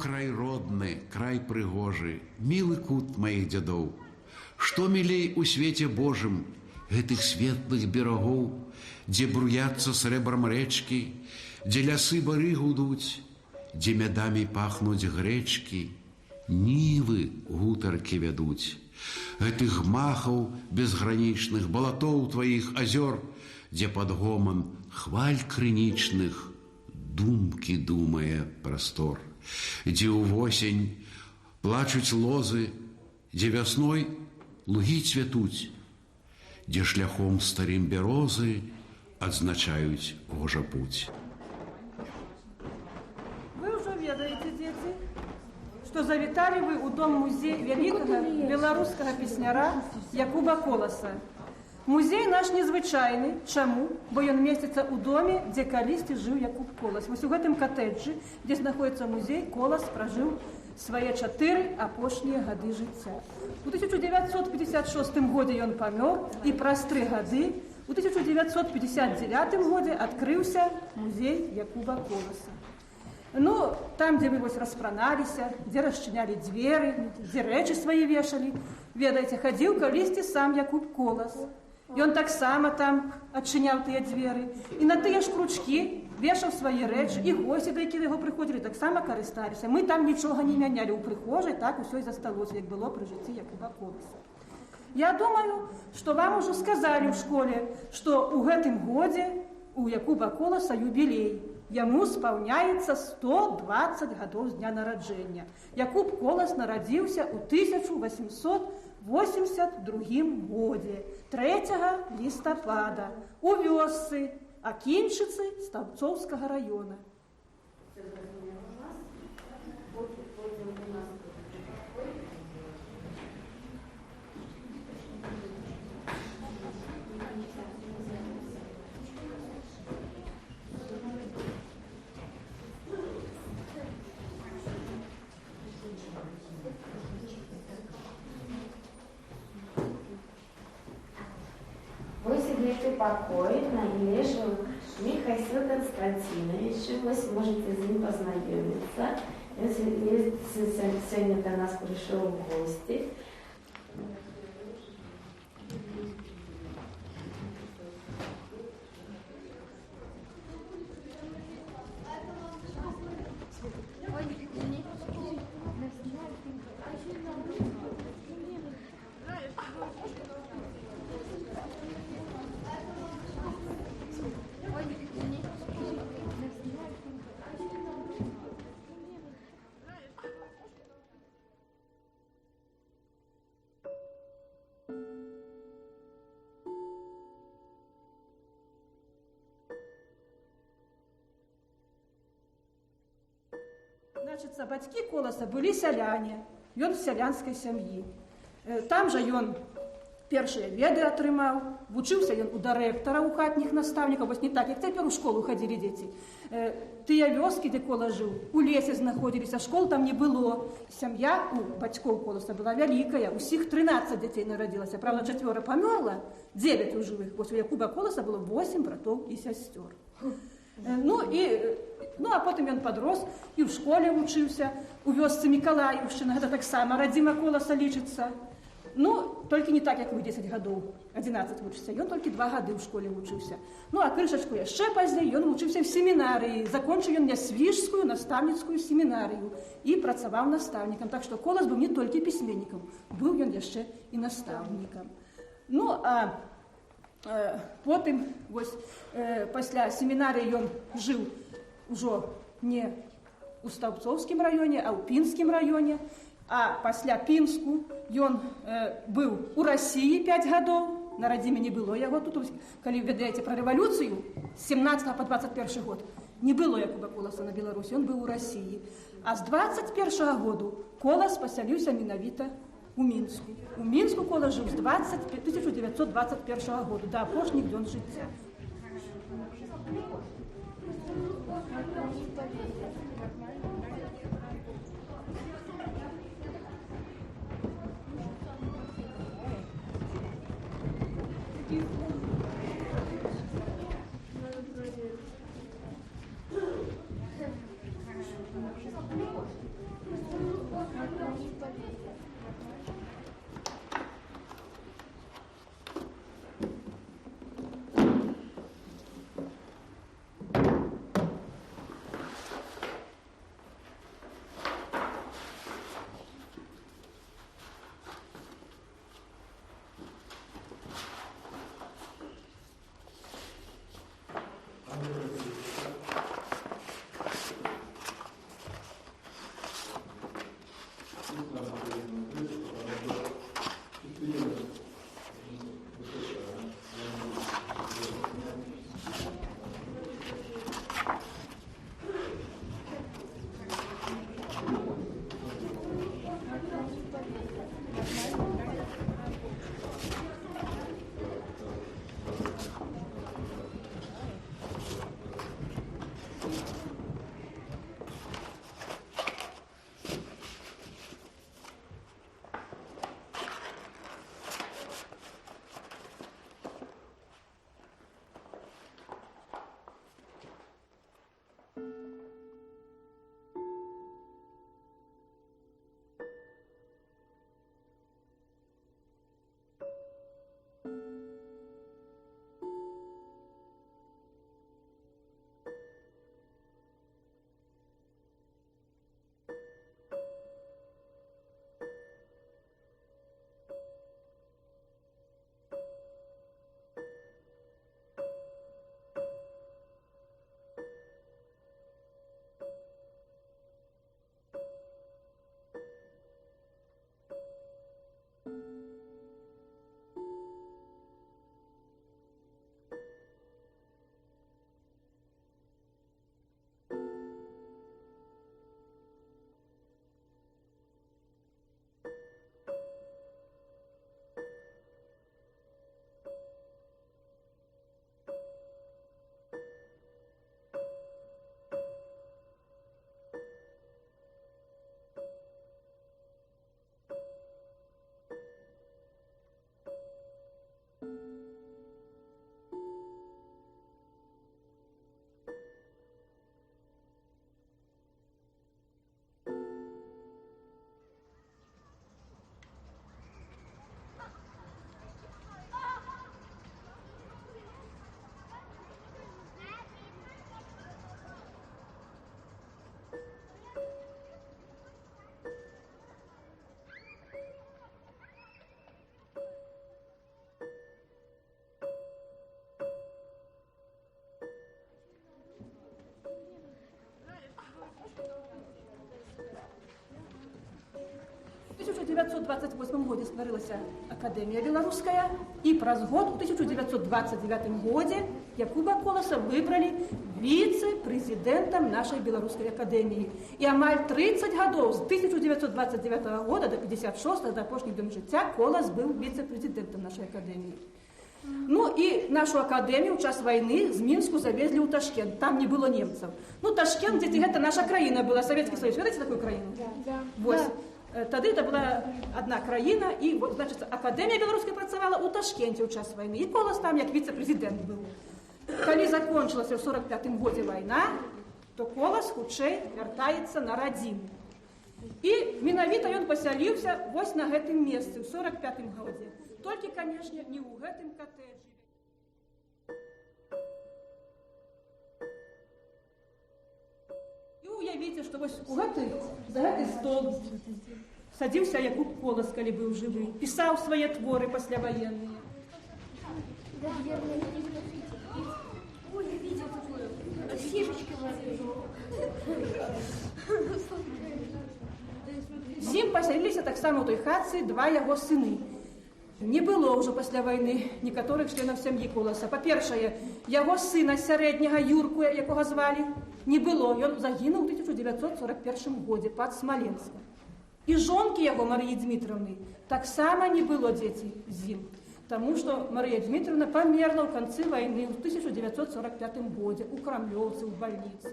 край родны, край прыгожы, мілы кут маіх дзядоў. Што мілей у свеце Божым гэтых светлых берагоў, дзе бруяцца срэбрам рэчкі, дзе лясы бары гудуць, дзе мядамі пахнуць грэчкі, нівы гутаркі вядуць. Гэтых махаў безгранічных, балатоў тваіх азёр, дзе пад гоман хваль крынічных думкі думае прастор, дзе ўвосень плачуць лозы, дзе вясной лугі цвятуць, дзе шляхом старым бярозы адзначаюць гожа путь. Вы ўжо ведаеце, дзеці, што завіталі вы ў дом-музей вялікага беларускага песняра Якуба Коласа. Музей наш незвычайны. Чаму? Бо ён месціцца ў доме, дзе калісьці жыў Якуб Колас. Вось у гэтым катэджы, дзе знаходзіцца музей, Колас пражыў свае 4 апошнія гады жыцця. У 1956 годзе ён памёр, і праз 3 гады у 1959 годзе адкрыўся музей Якуба Коласа. Ну, там, дзе вы вось распраналіся, дзе расчынялі дзверы, дзе рэчы свае вешалі, ведаеце, хадзіў калісьці сам Якуб Колас. Ён таксама там адчыняў тыя дзверы, і на тыя ж кручкі вешаў свае рэчы, і госці, да якія яго прыходзілі, таксама карысталіся. Мы там нічога не мянялі ў прыхожай, так усё і засталося, як было пры жыцці Якуба Коласа. Я думаю, што вам ужо сказалі ў школе, што ў гэтым годзе у Якуба Коласа юбілей. Яму спаўняецца 120 гадоў з дня нараджэння. Якуб Колас нарадзіўся ў 1882 годзе, 3 лістапада, у вёсцы Акінчыцы Стаўцоўскага раёна. Секретный покой належал Михаилу Константиновичу. Вы сможете с ним познакомиться, если сегодня до нас пришел в гости. Значыцца, бацькі Коласа былі сяляне, ён з сялянскай сям'і. Там жа ён першыя веды атрымаў, вучыўся ён у дырэктара, у хатніх настаўнікаў, вось не так, як цяпер у школу хадзілі дзеці. Тыя вёскі, дзе Кола жыў, у лесе знаходзіліся, школ там не было. Сям'я у бацькоў Коласа была вялікая, усіх 13 дзяцей нарадзілася. Правда, 4 памёрла, 9 у жывых. Вось у Якуба Коласа было 8 братоў і сясцёр. А потым ён падрос і ў школе вучыўся, у вёсцы Мікалаіўшчына, гэта таксама радзіма Коласа лічыцца. Толькі не так, як вы 10 гадоў, 11 вучыцца, ён толькі 2 гады ў школе вучыўся. А крышачку яшчэ пазней ён вучыўся в семінарыі, закончыў ён Нясвіжскую настаўніцкую семінарыю і працаваў настаўнікам. Так што Колас быў не толькі пісьменнікам, быў ён яшчэ і настаўнікам. Потым, пасля семінарыі ён жыў ужо не ў Стаўцоўскім раёне, а ў Пінскім раёне. А пасля Пінску ён быў у Расіі 5 гадоў, на радзіме не было яго тут. Калі ведаеце пра рэвалюцыю, з 17 па 21 год не было Якуба Коласа на Беларусі, ён быў у Расіі. А з 21 году Колас пасяліўся менавіта у Мінску. У Мінску Колас жыў з 1921 году, да апошніх дзён жыцця. У 1928 году стварылася Академія беларуская, і праз год, у 1929 годзе, Якуба Коласа выбралі віцэ-прэзідэнтам нашай беларускай акадэміі. І амаль 30 гадоў, з 1929 года до 56 до апошніх днёў жыцця, Колас быў віцэ-прэзідэнтам нашай акадэміі. Ну і нашу акадэмію ў час вайны з Мінску завезлі ў Ташкент, там не было немцаў. Ну, Ташкент, дзеці, гэта наша краіна была, Савецкі Союз. Ведаеце такую краіну? Вось. Тады это была одна краіна, і, значыць, Акадэмія беларуская працавала ў Ташкенце ў час вайны, і Колас там як віцэ-прэзідэнт быў. Калі закончылася ў 45-м годзе вайна, то Колас хутчэй вяртаецца на радзіму. І менавіта ён пасяліўся вось на гэтым месцы, ў 45-м годзе. Толькі, канешне, не ў гэтым катэджы. І уявіце, што вось за гэты стол садзіўся Якуб Колас, калі быў жывы, пісаў свае творы пасляваенныя. Ой, я видел такое. Сишечки З ім пасяліліся таксама ў той хатцы два яго сыны. Не было ўжо пасля вайны некаторых членаў сям'і Коласа. Па-першае, яго сына сярэдняга Юрку, якога звалі, не было. Ён загінуў у 1941 годзе пад Смаленскам. І жонкі яго, Марыі Дмітровны, таксама не было, дзеці, з ім. Таму што Марыя Дмітровна памерла ў канцы вайны ў 1945 годзе у Крамлёўцы, ў бальніцы.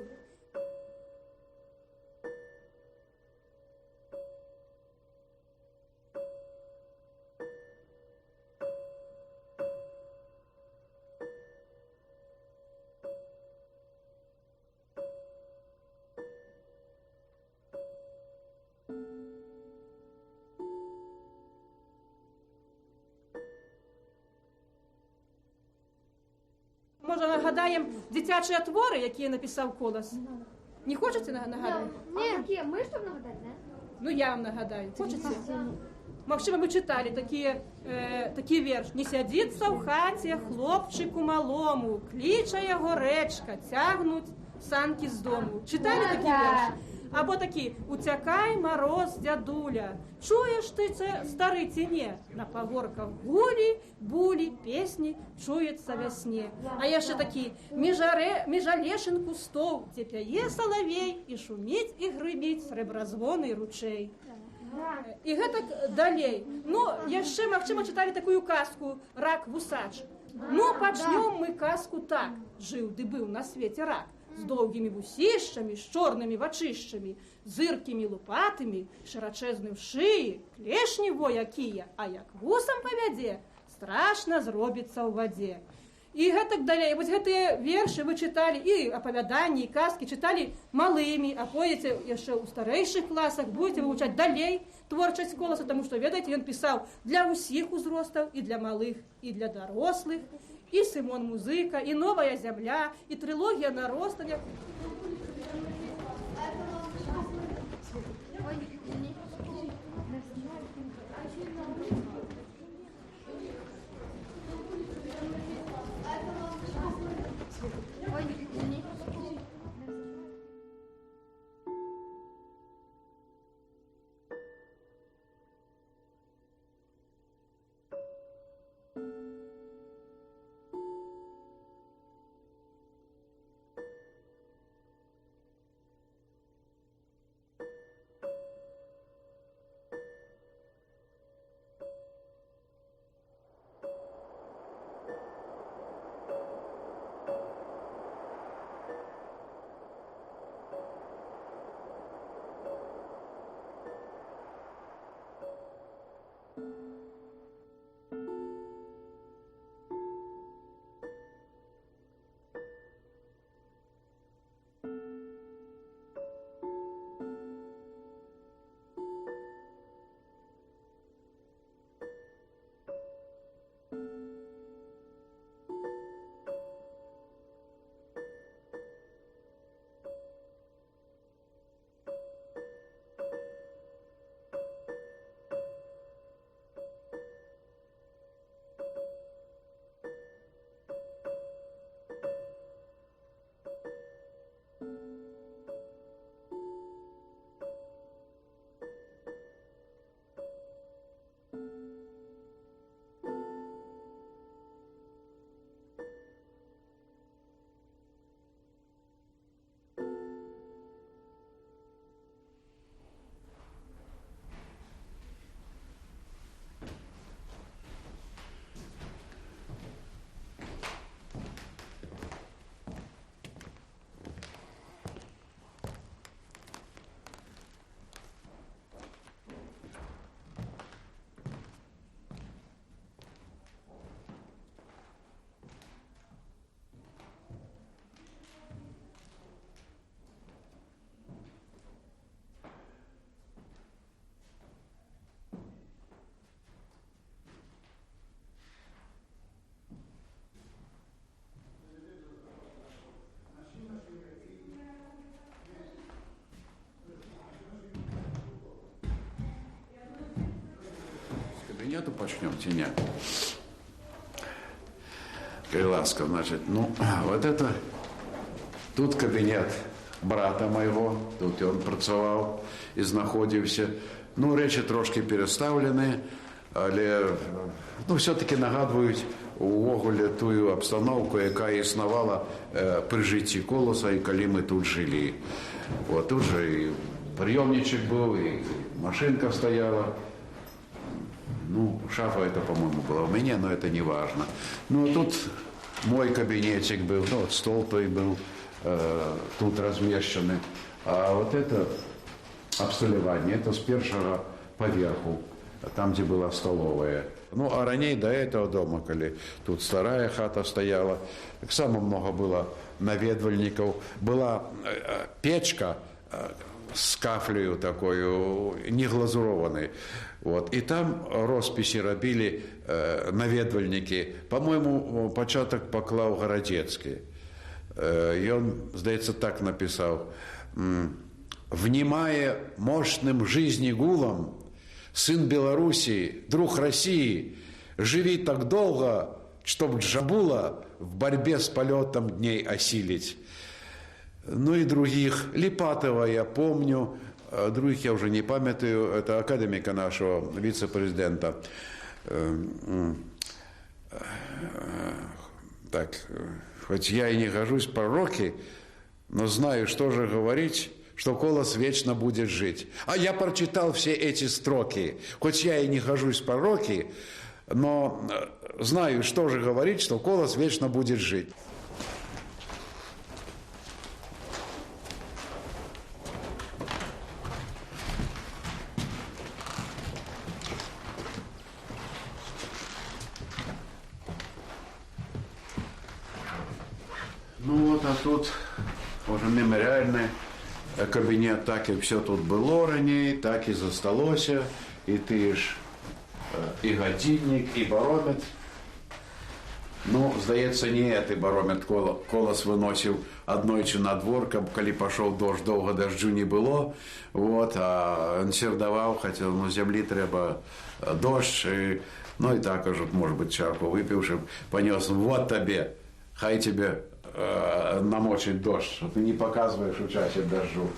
Можа, нагадаем дзіцячыя творы, якія напісаў Колас? Не хочаце нагадаць? Нет, мы что нагадать, да? Ну, я вам нагадаю. Хочаце? Магчыма, вы чыталі такі верш. Не сядзіцца ў хаце хлопчыку малому, кліча яго рэчка, цягнуць санкі з дому. Чыталі такі верш? Або такі: «Утякай, мороз, дядуля, чуєш ти це, старий ці не? На пагорках гулі, булі, песні чується весне». А яшчэ такі: «Між алешин кустоў, дзе пяе салавей, і шуміць і грыбіць срэбразвоны ручэй». І гэтак далей. Ну, яшчэ, магчыма, чыталі такую казку «Рак-вусач». Ну, пачнём мы казку так. Жыў ды быў на свеце рак, з доўгімі вусішчамі, з чорнымі вачышчамі, зыркімі лупатымі, шырачэзным шыі, клешні во якія, а як вусам павядзе, страшна зробіцца ў вадзе. І гэтак далей. Вось гэтыя вершы вы чыталі, і апавяданні, і казкі чыталі малымі, а пойдзеце яшчэ ў старэйшых класах, будзеце вывучаць далей творчасць Коласа, таму што, ведаеце, ён пісаў для ўсіх узростаў, і для малых, і для дарослых, і Сымон Музыка, і Новая зямля, і трылогія на роставе. Нету, почнем, теня. Крыласка, значит, ну, вот это, тут кабинет брата моего, тут он працаваў і знаходзіўся. Ну, рэчы трошки переставлены, але, ну, все-таки нагадваюць увогуле тую обстановку, якая існавала при жыцці Коласа, і калі мы тут жылі. Вот, тут же і прыёмнічак быў, і машинка стояла. Ну, шафа это, по-моему, была у меня, но это не важно. Ну, тут мой кабинетик был, ну, вот стол той был тут размещены. А вот это абсталяванне, это с першага поверху, там, где была столовая. Ну, а раней до этого дома, коли тут старая хата стояла, так само много было наведвальников. Была печка с кафлею такой, не глазурованной. Вот. И там росписи робили наведвальники. По-моему, початок поклав Городецкий. И он, здається, так написал: «Внимая мощным жизни гулом, сын Белоруссии, друг России, живи так долго, чтоб Джабула в борьбе с полетом дней осилить». Ну и других. Липатова я помню, других я уже не памятаю. Это академика нашего, вице-президента. Так, хоть я и не хожусь в пророки, но знаю, что же говорить, что Колос вечно будет жить. А я прочитал все эти строки. Хоть я и не хожусь в пророки, но знаю, что же говорить, что Колос вечно будет жить. Ну вот, а тут уже меморіальний кабінет, так і все тут було раніше, так і зосталося, і ти ж і годинник, і барометр. Ну, здається, не цей барометр Колос виносив однойчі на двор, коли пішов дощ, довго дождю не було, вот, а він сердував, хоча на землі треба дощ, і, ну і також, може бути, чарку випив, щоб понес, вот тобі, хай тебе намочить дождь, что ты не показываешь участие дождю.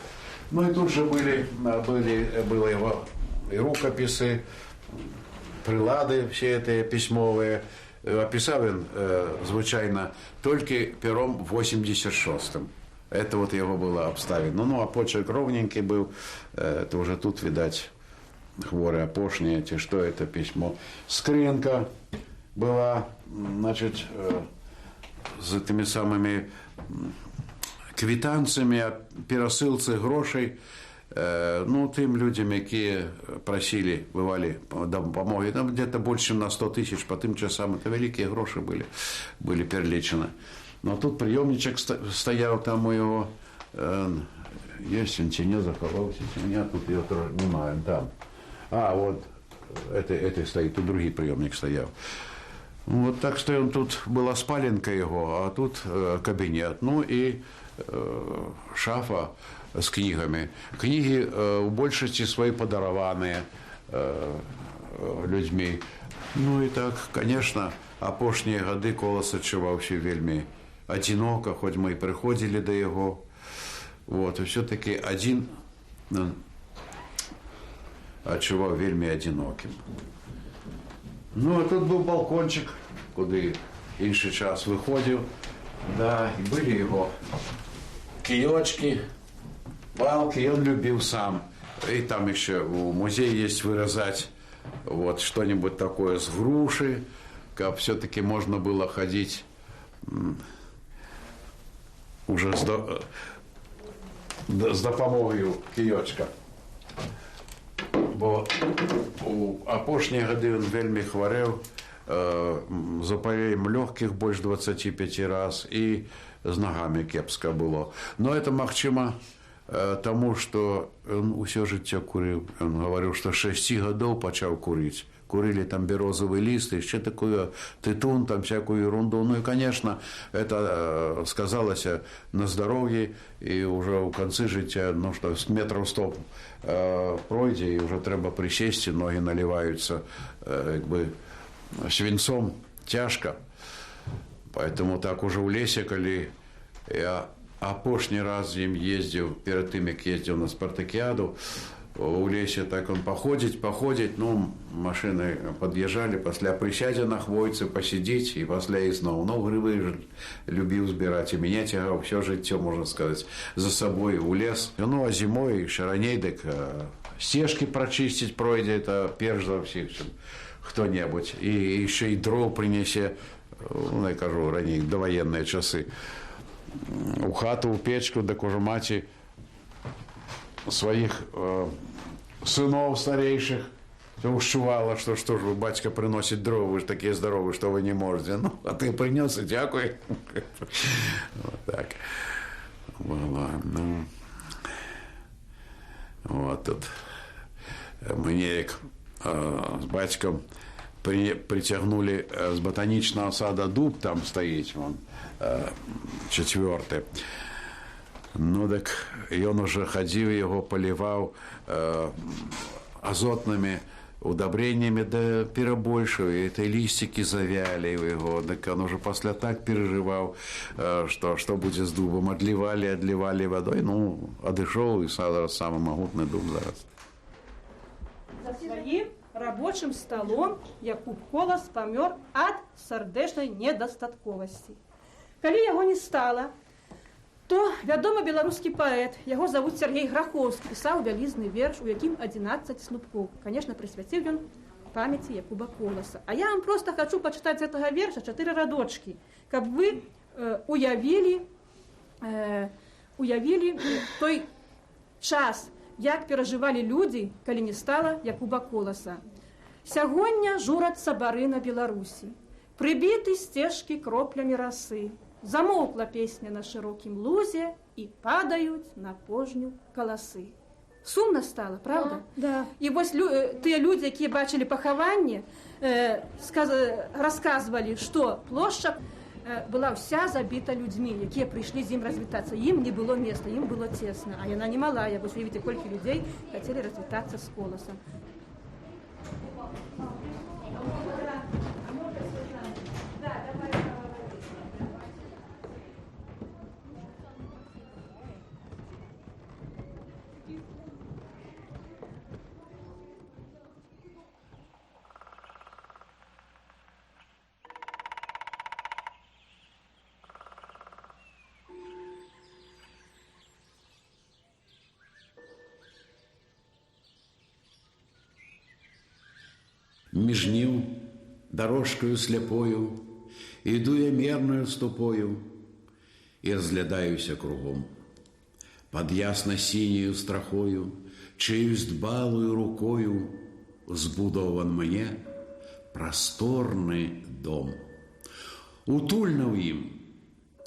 Ну и тут же было его и рукописи, прилади всі эти письмові. Описав він, звичайно, тільки пером 86-м. Это вот его было обставлено. Ну, а почерк ровненький был, это уже тут, видать, хворые опошни эти, что это письмо. Скринка была, значит, з тими самими квитанциями о пересылці грошей, ну, тим людям, які просили, бывали допомоги, там где-то больше на 100 тысяч, по тим часам, это великие гроши были перелічені. Но тут приемничек стоял, там у его, есть, он не заховался, у меня тут ее тоже немає, там. А, вот, это стоит, тут другий приемник стоял. Вот так что он тут была спаленка его, а тут кабинет. Ну и шафа с книгами. Книги в большости свои подарованные людьми. Ну и так, конечно, апошние годы Колос адчуваўся вельми одиноко, хоть мы и приходили до его. Вот, и все-таки один адчуваў вельми одиноким. Ну, а тут был балкончик, куди інший час виходив. Да, и были его киочки, балки, и он любил сам. И там еще в музее есть вырезать вот что-нибудь такое с груши, как все-таки можно было ходить уже с допомогою киочка. Бо у апошнія гады він вельмі хварэў запаленнем лёгкіх больш 25 раз і з нагамі кепска было. Но это магчыма таму, што ён усё жыццё курыў. Ён гаварыў, што 6 гадоў пачаў курыць. Курили там березовый лист, еще такую тытун, там всякую ерунду. Ну и, конечно, это сказалось на здоровье, и уже в конце життя, ну что, с метров 100 пройде, и уже треба присесть, и ноги наливаются как бы свинцом, тяжко. Поэтому так уже в лесе, коли я апошні раз им ездил, перед тем, как ездил на спартакиаду, у лесе так он походить, ну, машины подъезжали, после присядя на хвойце, посидеть, и после и снова. Ну, грибы любил сбирать, и меня тягал все життя, можно сказать, за собой в лес. Ну, а зимой, еще раней, так стежки прочистить пройде, это перш за всех, чем кто-нибудь. И еще и дров принесе, ну, я кажу, ранее, довоенные часы, у хату, у печку, да кожу мати своих сынов старейших, ушувала, что ж вы, батька приносит дрова, вы же такие здоровые, что вы не можете. Ну, а ты принес, и дякую. Вот так было. Ну, вот тут мне с батьком притягнули с ботаничного сада дуб, там стоит, вон, 4-й. Ну, так, и он уже ходил, его поливал азотными удобрениями да перабольшивает, и листики завяли у его, так он уже после так переживал, что будет с дубом. Отливали водой, ну, одышел, и самый могутный дуб зараз. За своим рабочим столом Якуб Колас памёр ад сардэчнай недастатковасці. Калі яго не стала, то вядомы беларускі паэт, яго завуць Сергей Грахоўскі, пісаў вялізны верш, у якім 11 слупкоў. Конечно, прысвяціў ён памяці Якуба Коласа. А я вам просто хочу пачытаць з гэтага верша 4 радочкі, каб вы уявілі той час, як перажывалі людзі, калі не стала Якуба Коласа. Сягоння журацца бары на Беларусі, прыбіты сцежкі кроплямі расы. Замоўкла песня на шырокім лузе і падаюць на пожню каласы. Сумна стала, правда? Да. І вось тыя людзі, якія бачылі пахаванне, расказвалі, што плошча была ўся забіта людзьмі, якія прыйшлі з ім развітацца. Ім не было места, ім было цесна. А яна не малая, вось уявіце, колькі людзей хацелі развітацца з Коласам. Між ніў дорожкою сляпою іду я мерною ступою і разглядаюся кругом. Пад ясна-сіняю страхою, чиюсь дбалою рукою збудован мне просторны дом. Утульна ў ім,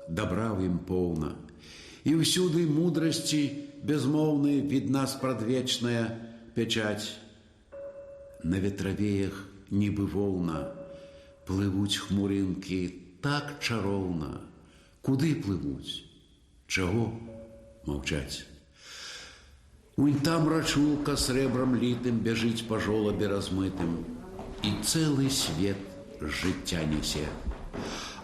добра ў ім поўна, і ўсюды мудрасці безмоўнай відна спрадвечная печать. На ветравеях нібы воўна плывуць хмурынкі так чароўна. Куды плывуць? Чаго маўчаць? Унь там рачулка срэбрам літым бяжыць па жолабе размытым, і цэлы свет жыцця нясе.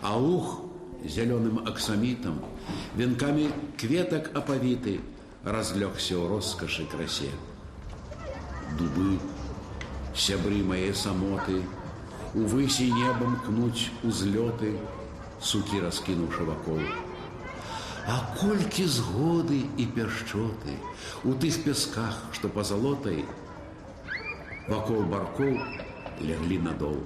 А луг зялёным аксамітам, венкамі кветак апавіты, разлёгся ў роскашы красе. Дубы, сябры мае самоты, увыси небом кнуць узлёты, сукі раскінуўшы вакол. А колькі згоды і пяшчоты у тых пясках, што пазалотай, вакол баркоў ляглі надол.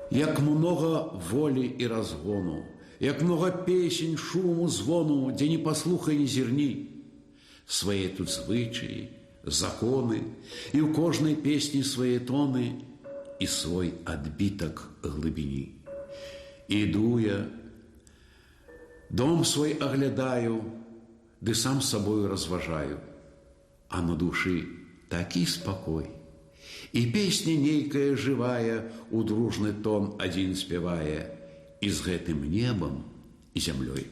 Як многа волі і разгону, як многа песень, шуму, звону, дзе не паслухай, не зірні. Свае тут звычаі, законы, і ў кожнай песні свае тоны і свой адбітак глыбіні. Іду я, дом свой аглядаю, ды сам сабою разважаю, а на душы такі спакой, і песня нейкая жывая у дружны тон адзін спявае, і з гэтым небам і зямлёй